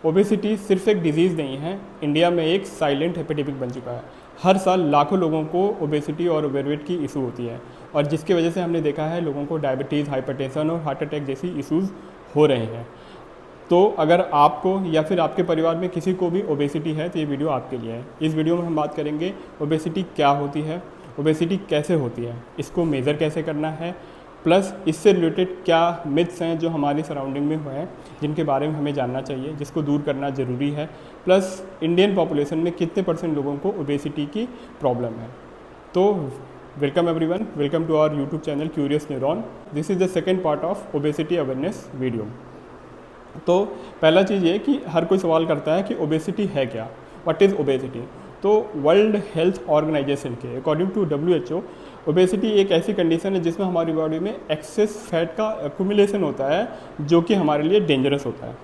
Obesity सिर्फ एक disease नहीं है, इंडिया में एक साइलेंट एपिडेमिक बन चुका है। हर साल लाखों लोगों को ओबेसिटी और ओवरवेट की इशू होती है और जिसकी वजह से हमने देखा है लोगों को डायबिटीज़, हाइपरटेंशन और हार्ट अटैक जैसी इश्यूज़ हो रहे हैं। तो अगर आपको या फिर आपके परिवार में किसी को भी ओबेसिटी है तो ये वीडियो आपके लिए है। इस वीडियो में हम बात करेंगे ओबेसिटी क्या होती है, ओबेसिटी कैसे होती है, इसको मेज़र कैसे करना है, प्लस इससे रिलेटेड क्या मिथ्स हैं जो हमारी सराउंडिंग में हुए हैं जिनके बारे में हमें जानना चाहिए, जिसको दूर करना ज़रूरी है, प्लस इंडियन पॉपुलेशन में कितने % लोगों को ओबेसिटी की प्रॉब्लम है। तो welcome everyone, welcome to our YouTube channel Curious Neuron. This is the second part of obesity awareness video. तो पहला चीज़ ये कि हर कोई सवाल करता है कि ओबेसिटी है क्या, व्हाट इज़ ओबेसिटी। तो वर्ल्ड हेल्थ ऑर्गेनाइजेशन के अकॉर्डिंग टू WHO ओबेसिटी एक ऐसी कंडीशन है जिसमें हमारी बॉडी में एक्सेस फैट का एक्यूमुलेशन होता है जो कि हमारे लिए डेंजरस होता है।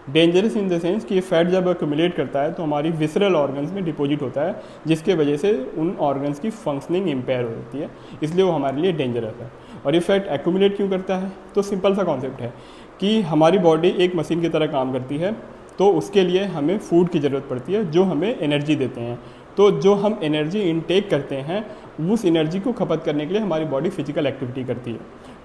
डेंजरस इन द सेंस कि ये फैट जब एक्यूमुलेट करता है तो हमारी विसरल ऑर्गन्स में डिपॉजिट होता है, जिसके वजह से उन ऑर्गन्स की फंक्शनिंग इम्पेयर हो जाती है, इसलिए वो हमारे लिए डेंजरस है। और ये फैट एक्यूमुलेट क्यों करता है, तो सिंपल सा कॉन्सेप्ट है कि हमारी बॉडी एक मशीन की तरह काम करती है, तो उसके लिए हमें फूड की ज़रूरत पड़ती है जो हमें एनर्जी देते हैं। तो जो हम एनर्जी इनटेक करते हैं उस एनर्जी को खपत करने के लिए हमारी बॉडी फिजिकल एक्टिविटी करती है।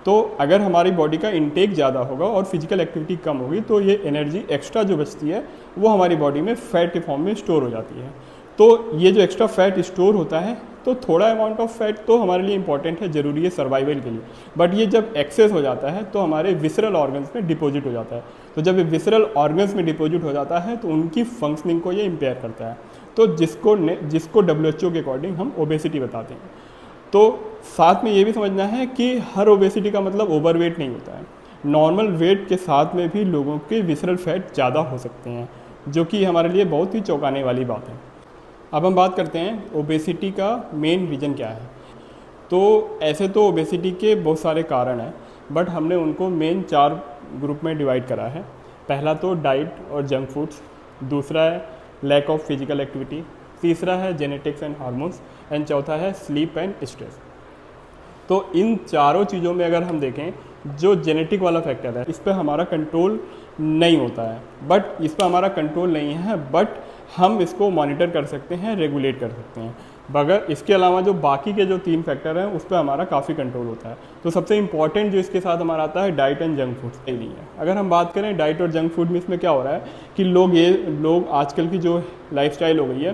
तो अगर हमारी बॉडी का इनटेक ज़्यादा होगा और फिजिकल एक्टिविटी कम होगी तो ये एनर्जी एक्स्ट्रा जो बचती है वो हमारी बॉडी में फैट के फॉर्म में स्टोर हो जाती है। तो ये जो एक्स्ट्रा फैट स्टोर होता है तो थोड़ा अमाउंट ऑफ फैट तो हमारे लिए इंपॉर्टेंट है, ज़रूरी है सर्वाइवल के लिए, बट ये जब एक्सेस हो जाता है तो हमारे विसरल ऑर्गन्स में डिपॉजिट हो जाता है। तो जब ये विसरल ऑर्गन्स में डिपॉजिट हो जाता है तो उनकी फंक्शनिंग को ये इम्पेयर करता है, तो जिसको WHO के अकॉर्डिंग हम ओबेसिटी बताते हैं। तो साथ में ये भी समझना है कि हर ओबेसिटी का मतलब ओवरवेट नहीं होता है। नॉर्मल वेट के साथ में भी लोगों के विसरल फैट ज़्यादा हो सकते हैं, जो कि हमारे लिए बहुत ही चौंकाने वाली बात है। अब हम बात करते हैं ओबेसिटी का मेन रीज़न क्या है। तो ऐसे तो ओबेसिटी के बहुत सारे कारण हैं, बट हमने उनको मेन 4 ग्रुप में डिवाइड करा है। पहला तो डाइट और जंक फूड्स, दूसरा है लैक ऑफ फिजिकल एक्टिविटी, तीसरा है जेनेटिक्स एंड हार्मोन्स, एंड चौथा है स्लीप एंड स्ट्रेस। तो इन चारों चीज़ों में अगर हम देखें, जो जेनेटिक वाला फैक्टर है इस पर हमारा कंट्रोल नहीं होता है, बट इस पर हमारा कंट्रोल नहीं है, बट हम इसको मॉनिटर कर सकते हैं, रेगुलेट कर सकते हैं। मगर इसके अलावा जो बाकी के जो 3 फैक्टर हैं उस पर हमारा काफ़ी कंट्रोल होता है। तो सबसे इंपॉर्टेंट जो इसके साथ हमारा आता है डाइट एंड जंक फूड सही नहीं है। अगर हम बात करें डाइट और जंक फूड में, इसमें क्या हो रहा है कि लोग आजकल की जो लाइफस्टाइल हो गई है,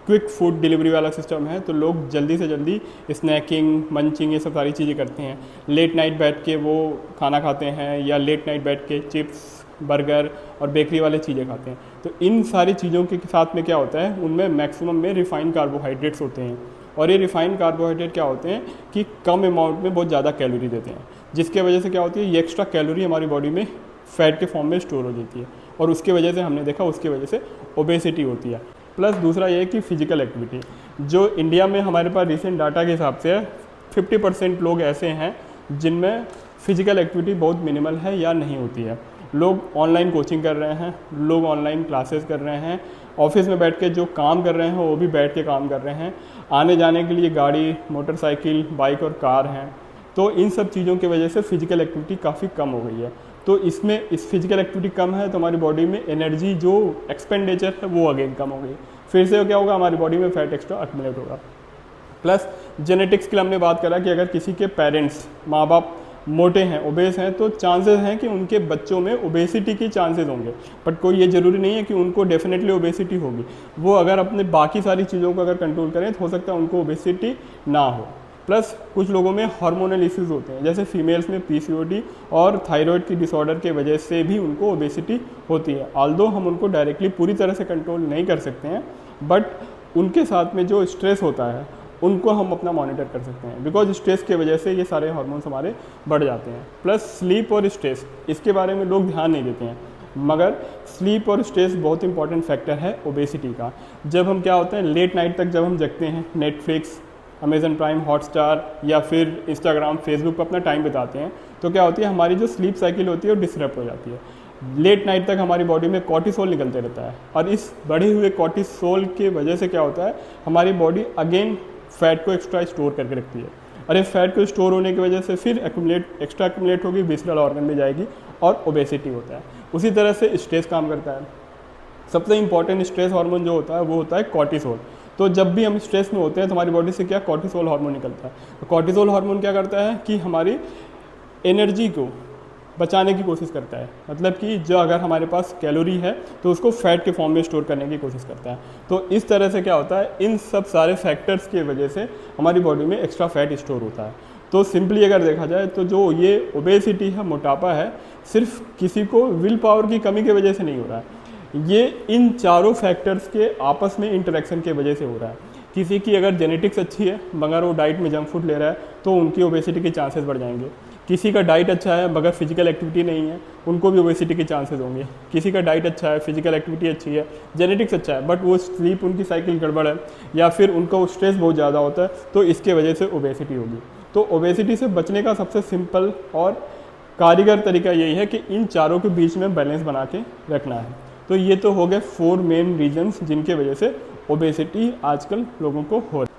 क्विक फूड डिलीवरी वाला सिस्टम है, तो लोग जल्दी से जल्दी स्नैकिंग, मंचिंग, ये सब सारी चीज़ें करते हैं। लेट नाइट बैठ के वो खाना खाते हैं या लेट नाइट बैठ के चिप्स, बर्गर और बेकरी वाले चीज़ें खाते हैं। तो इन सारी चीज़ों के साथ में क्या होता है, उनमें मैक्सिमम में रिफाइंड कार्बोहाइड्रेट्स होते हैं, और ये रिफाइंड कार्बोहाइड्रेट क्या होते हैं कि कम अमाउंट में बहुत ज़्यादा कैलोरी देते हैं, जिसके वजह से क्या होती है, ये एक्स्ट्रा कैलोरी हमारी बॉडी में फैट के फॉर्म में स्टोर हो जाती है, और उसके वजह से हमने देखा उसकी वजह से ओबेसिटी होती है। प्लस दूसरा ये है कि फिजिकल एक्टिविटी, जो इंडिया में हमारे पास रिसेंट डाटा के हिसाब से 50% लोग ऐसे हैं जिनमें फिजिकल एक्टिविटी बहुत मिनिमल है या नहीं होती है। लोग ऑनलाइन कोचिंग कर रहे हैं, लोग ऑनलाइन क्लासेस कर रहे हैं, ऑफिस में बैठ के जो काम कर रहे हैं वो भी बैठ के काम कर रहे हैं, आने जाने के लिए गाड़ी, मोटरसाइकिल, बाइक और कार हैं। तो इन सब चीज़ों की वजह से फिजिकल एक्टिविटी काफ़ी कम हो गई है। तो इसमें इस फिजिकल एक्टिविटी कम है तो हमारी बॉडी में एनर्जी जो एक्सपेंडिचर है वो अगेन कम हो गई, फिर से क्या होगा, हमारी बॉडी में फैट एक्स्ट्रा एक्यूमुलेट होगा। प्लस जेनेटिक्स के लिए हमने बात करा कि अगर किसी के पेरेंट्स, माँ बाप मोटे हैं, ओबेस हैं, तो चांसेस हैं कि उनके बच्चों में ओबेसिटी की चांसेस होंगे, बट कोई ये ज़रूरी नहीं है कि उनको डेफिनेटली ओबेसिटी होगी। वो अगर अपने बाकी सारी चीज़ों को अगर कंट्रोल करें तो हो सकता है उनको ओबेसिटी ना हो। प्लस कुछ लोगों में हार्मोनल इश्यूज़ होते हैं, जैसे फीमेल्स में PCOD और थायराइड की डिसऑर्डर के वजह से भी उनको ओबेसिटी होती है। ऑल्दो हम उनको डायरेक्टली पूरी तरह से कंट्रोल नहीं कर सकते हैं, बट उनके साथ में जो स्ट्रेस होता है उनको हम अपना मॉनिटर कर सकते हैं, बिकॉज स्ट्रेस की वजह से ये सारे हार्मोन्स हमारे बढ़ जाते हैं। प्लस स्लीप और स्ट्रेस, इसके बारे में लोग ध्यान नहीं देते हैं, मगर स्लीप और स्ट्रेस बहुत इंपॉर्टेंट फैक्टर है ओबेसिटी का। जब हम क्या होता है, लेट नाइट तक जब हम जगते हैं, नेटफ्लिक्स, अमेज़न प्राइम, हॉटस्टार या फिर इंस्टाग्राम, फेसबुक पर अपना टाइम बिताते हैं, तो क्या होती है, हमारी जो स्लीप साइकिल होती है वो डिसरप्ट हो जाती है। लेट नाइट तक हमारी बॉडी में कॉर्टिसोल निकलते रहता है, और इस बढ़े हुए कॉर्टिसोल की वजह से क्या होता है, हमारी बॉडी अगेन फैट को एक्स्ट्रा स्टोर करके रखती है, और ये फैट को स्टोर होने की वजह से फिर एक्स्ट्रा एक्यूमुलेट होगी, विसरल ऑर्गन में जाएगी और ओबेसिटी होता है। उसी तरह से स्ट्रेस काम करता है। सबसे इंपॉर्टेंट स्ट्रेस हार्मोन जो होता है वो होता है कॉर्टिसोल। तो जब भी हम स्ट्रेस में होते हैं तो हमारी बॉडी से क्या कॉर्टिसोल हार्मोन निकलता है। तो कॉर्टिसोल हार्मोन क्या करता है कि हमारी एनर्जी को बचाने की कोशिश करता है, मतलब कि जो अगर हमारे पास कैलोरी है तो उसको फैट के फॉर्म में स्टोर करने की कोशिश करता है। तो इस तरह से क्या होता है, इन सब सारे फैक्टर्स की वजह से हमारी बॉडी में एक्स्ट्रा फैट स्टोर होता है। तो सिंपली अगर देखा जाए तो जो ये ओबेसिटी है, मोटापा है, सिर्फ किसी को विल पावर की कमी की वजह से नहीं हो रहा है, ये इन चारों फैक्टर्स के आपस में इंटरेक्शन की वजह से हो रहा है। किसी की अगर जेनेटिक्स अच्छी है मगर वो डाइट में जंक फूड ले रहा है तो उनकी ओबेसिटी के चांसेस बढ़ जाएंगे। किसी का डाइट अच्छा है मगर फिजिकल एक्टिविटी नहीं है, उनको भी ओबेसिटी के चांसेस होंगे। किसी का डाइट अच्छा है, फिजिकल एक्टिविटी अच्छी है, जेनेटिक्स अच्छा है, बट वो स्लीप उनकी साइकिल गड़बड़ है या फिर उनको स्ट्रेस बहुत ज़्यादा होता है, तो इसके वजह से ओबेसिटी होगी। तो ओबेसिटी से बचने का सबसे सिंपल और कारीगर तरीका यही है कि इन चारों के बीच में बैलेंस बना के रखना है। तो ये तो हो गए 4 मेन रीजन्स जिनके वजह से ओबेसिटी आजकल लोगों को हो रही है।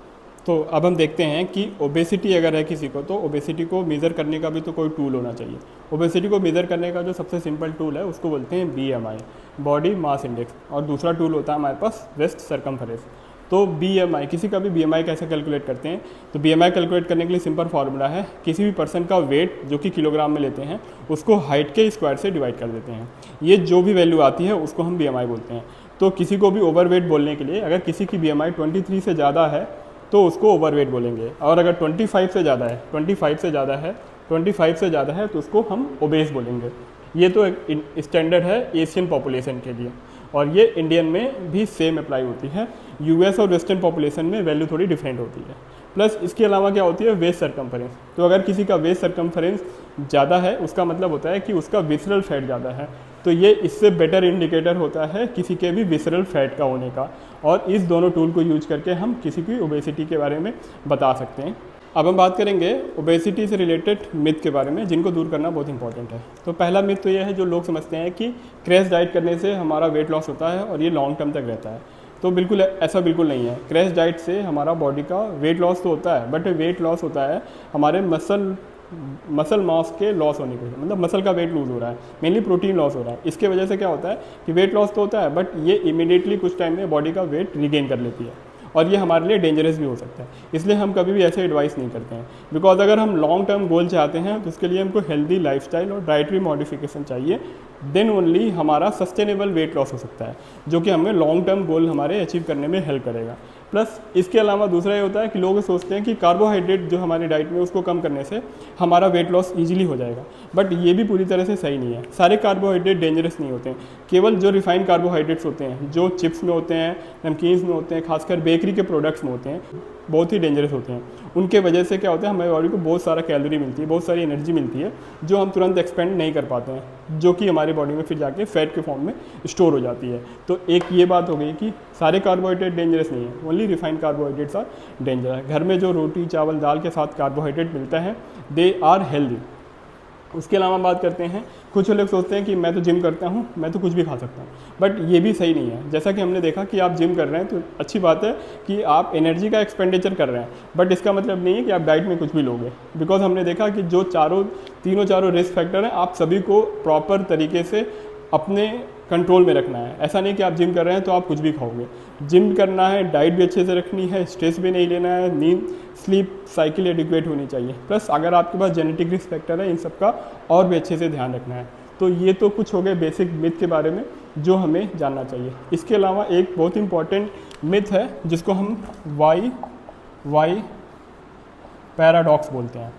तो अब हम देखते हैं कि ओबेसिटी अगर है किसी को, तो ओबेसिटी को मेज़र करने का भी तो कोई टूल होना चाहिए। ओबेसिटी को मेज़र करने का जो सबसे सिंपल टूल है उसको बोलते हैं BMI, बॉडी मास इंडेक्स, और दूसरा टूल होता है हमारे पास वेस्ट सरकमफेरेंस। तो BMI, किसी का भी BMI कैसे कैलकुलेट करते हैं, तो BMI कैलकुलेट करने के लिए सिंपल फार्मूला है, किसी भी पर्सन का वेट जो कि किलोग्राम में लेते हैं उसको हाइट के स्क्वायर से डिवाइड कर देते हैं। ये जो भी वैल्यू आती है उसको हम BMI बोलते हैं। तो किसी को भी ओवरवेट बोलने के लिए अगर किसी की BMI 23 से ज़्यादा है तो उसको ओवरवेट बोलेंगे, और अगर 25 से ज़्यादा है, 25 से ज़्यादा है, 25 से ज़्यादा है तो उसको हम ओबेस बोलेंगे। ये तो एक स्टैंडर्ड है एशियन पॉपुलेशन के लिए, और ये इंडियन में भी सेम अप्लाई होती है। US और वेस्टर्न पॉपुलेशन में वैल्यू थोड़ी डिफरेंट होती है। प्लस इसके अलावा क्या होती है, वेस्ट सरकमफेरेंस। तो अगर किसी का वेस्ट सरकमफेरेंस ज़्यादा है उसका मतलब होता है कि उसका विसरल फैट ज़्यादा है। तो ये इससे बेटर इंडिकेटर होता है किसी के भी विसरल फैट का होने का, और इस दोनों टूल को यूज करके हम किसी की ओबेसिटी के बारे में बता सकते हैं। अब हम बात करेंगे ओबेसिटी से रिलेटेड मिथ के बारे में जिनको दूर करना बहुत इंपॉर्टेंट है। तो पहला मिथ तो यह है, जो लोग समझते हैं कि क्रैश डाइट करने से हमारा वेट लॉस होता है और ये लॉन्ग टर्म तक रहता है। तो बिल्कुल ऐसा बिल्कुल नहीं है। क्रैश डाइट से हमारा बॉडी का वेट लॉस तो होता है, बट वेट लॉस होता है हमारे मसल मास के लॉस होने की, मतलब मसल का वेट लूज हो रहा है, मेनली प्रोटीन लॉस हो रहा है। इसके वजह से क्या होता है कि वेट लॉस तो होता है बट ये इमीडिएटली कुछ टाइम में बॉडी का वेट रिगेन कर लेती है, और ये हमारे लिए डेंजरस भी हो सकता है। इसलिए हम कभी भी ऐसे एडवाइस नहीं करते हैं, बिकॉज अगर हम लॉन्ग टर्म गोल चाहते हैं तो उसके लिए हमको हेल्दी लाइफस्टाइल और डाइटरी मॉडिफिकेशन चाहिए, देन ओनली हमारा सस्टेनेबल वेट लॉस हो सकता है, जो कि हमें लॉन्ग टर्म गोल हमारे अचीव करने में हेल्प करेगा। प्लस इसके अलावा दूसरा ये होता है कि लोग सोचते हैं कि कार्बोहाइड्रेट जो हमारी डाइट में उसको कम करने से हमारा वेट लॉस ईजिली हो जाएगा, बट ये भी पूरी तरह से सही नहीं है। सारे कार्बोहाइड्रेट डेंजरस नहीं होते हैं, केवल जो रिफाइंड कार्बोहाइड्रेट्स होते हैं, जो चिप्स में होते हैं, नमकीन्स में होते हैं, खासकर बेकरी के प्रोडक्ट्स में होते हैं, बहुत ही डेंजरस होते हैं। उनके वजह से क्या होता है, हमारी बॉडी को बहुत सारा कैलोरी मिलती है, बहुत सारी एनर्जी मिलती है जो हम तुरंत एक्सपेंड नहीं कर पाते हैं, जो कि हमारी बॉडी में फिर जाके फैट के फॉर्म में स्टोर हो जाती है। तो एक ये बात हो गई कि सारे कार्बोहाइड्रेट डेंजरस नहीं है, only refined carbohydrates are dangerous. घर में जो रोटी चावल दाल के साथ कार्बोहाइड्रेट मिलता है दे आर हेल्दी। उसके अलावा बात करते हैं, कुछ लोग सोचते हैं कि मैं तो जिम करता हूँ, मैं तो कुछ भी खा सकता हूँ, बट ये भी सही नहीं है। जैसा कि हमने देखा कि आप जिम कर रहे हैं तो अच्छी बात है कि आप एनर्जी का एक्सपेंडिचर कर रहे हैं, बट इसका मतलब नहीं है कि आप डाइट में कुछ भी लोगे, बिकॉज हमने देखा कि जो तीनों चारों रिस्क फैक्टर हैं आप सभी को प्रॉपर तरीके से अपने कंट्रोल में रखना है। ऐसा नहीं कि आप जिम कर रहे हैं तो आप कुछ भी खाओगे। जिम करना है, डाइट भी अच्छे से रखनी है, स्ट्रेस भी नहीं लेना है, नींद स्लीप साइकिल एडिक्वेट होनी चाहिए। प्लस अगर आपके पास जेनेटिक रिस्क फैक्टर है, इन सब का और भी अच्छे से ध्यान रखना है। तो ये तो कुछ हो गए बेसिक मिथ के बारे में जो हमें जानना चाहिए। इसके अलावा एक बहुत इंपॉर्टेंट मिथ है जिसको हम वाई पैराडॉक्स बोलते हैं।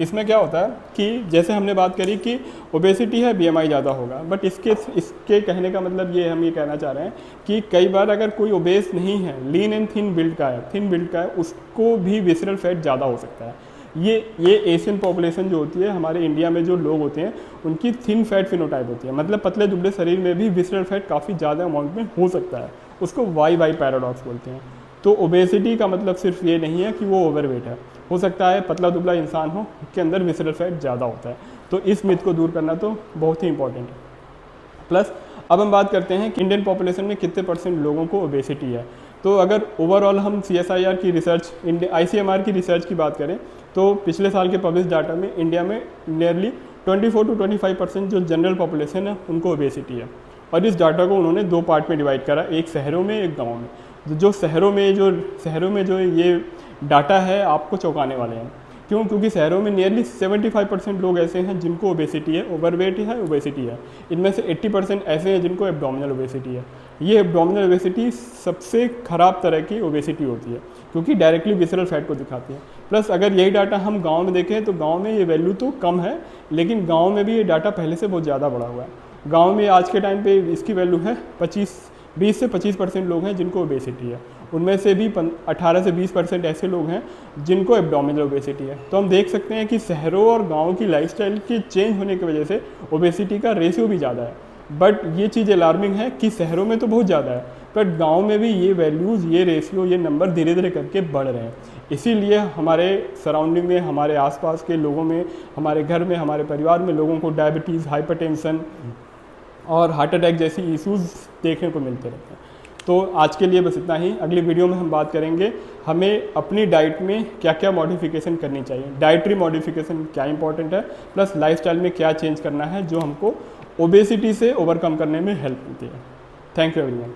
इसमें क्या होता है कि जैसे हमने बात करी कि ओबेसिटी है, BMI ज़्यादा होगा, बट इसके कहने का मतलब हम ये कहना चाह रहे हैं कि कई बार अगर कोई ओबेस नहीं है, लीन एंड थिन बिल्ड का है, उसको भी विसरल फैट ज़्यादा हो सकता है। ये एशियन पॉपुलेशन जो होती है, हमारे इंडिया में जो लोग होते हैं उनकी थिन फैट फिनोटाइप होती है, मतलब पतले दुबले शरीर में भी विसरल फैट काफ़ी ज़्यादा अमाउंट में हो सकता है। उसको वाई पैराडॉक्स बोलते हैं। तो ओबेसिटी का मतलब सिर्फ ये नहीं है कि वो ओवरवेट है, हो सकता है पतला दुबला इंसान हो उसके अंदर विसरल फैट ज़्यादा होता है। तो इस मिथ को दूर करना तो बहुत ही इंपॉर्टेंट है। प्लस अब हम बात करते हैं कि इंडियन पॉपुलेशन में कितने % लोगों को ओबेसिटी है। तो अगर ओवरऑल हम CSIR की रिसर्च, ICMR की रिसर्च की बात करें तो पिछले साल के पब्लिश डाटा में इंडिया में नियरली 24 to 25% जो जनरल पॉपुलेशन है उनको ओबेसिटी है। और इस डाटा को उन्होंने 2 पार्ट में डिवाइड करा, एक शहरों में एक गाँव में। जो शहरों में जो ये डाटा है आपको चौंकाने वाले हैं। क्यों? क्योंकि शहरों में नियरली 75% लोग ऐसे हैं जिनको ओबेसिटी है, ओवरवेट है, ओबेसिटी है। इनमें से 80% ऐसे हैं जिनको एब्डोमिनल ओबेसिटी है। ये एब्डोमिनल ओबेसिटी सबसे ख़राब तरह की ओबेसिटी होती है क्योंकि डायरेक्टली विसरल फैट को दिखाती है। प्लस अगर यही डाटा हम गाँव में देखें तो गाँव में ये वैल्यू तो कम है, लेकिन गाँव में भी ये डाटा पहले से बहुत ज़्यादा बढ़ा हुआ है। गाँव में आज के टाइम पे इसकी वैल्यू है 20 से 25% लोग हैं जिनको ओबेसिटी है। उनमें से भी 18 से 20% ऐसे लोग हैं जिनको एब्डोमिनल ओबेसिटी है। तो हम देख सकते हैं कि शहरों और गाँव की लाइफस्टाइल के चेंज होने की वजह से ओबेसिटी का रेशियो भी ज़्यादा है। बट ये चीज़ अलार्मिंग है कि शहरों में तो बहुत ज़्यादा है, बट गाँव में भी ये वैल्यूज़, ये रेशियो, ये नंबर धीरे धीरे करके बढ़ रहे हैं। इसीलिए हमारे सराउंडिंग में, हमारे आसपास के लोगों में, हमारे घर में, हमारे परिवार में लोगों को डायबिटीज़, हाइपरटेंशन और हार्ट अटैक जैसी इश्यूज़ देखने को मिलते रहते हैं। तो आज के लिए बस इतना ही। अगली वीडियो में हम बात करेंगे हमें अपनी डाइट में क्या क्या मॉडिफिकेशन करनी चाहिए, डाइटरी मॉडिफिकेशन क्या इंपॉर्टेंट है, प्लस लाइफस्टाइल में क्या चेंज करना है जो हमको ओबेसिटी से ओवरकम करने में हेल्प मिलती है। Thank you everyone.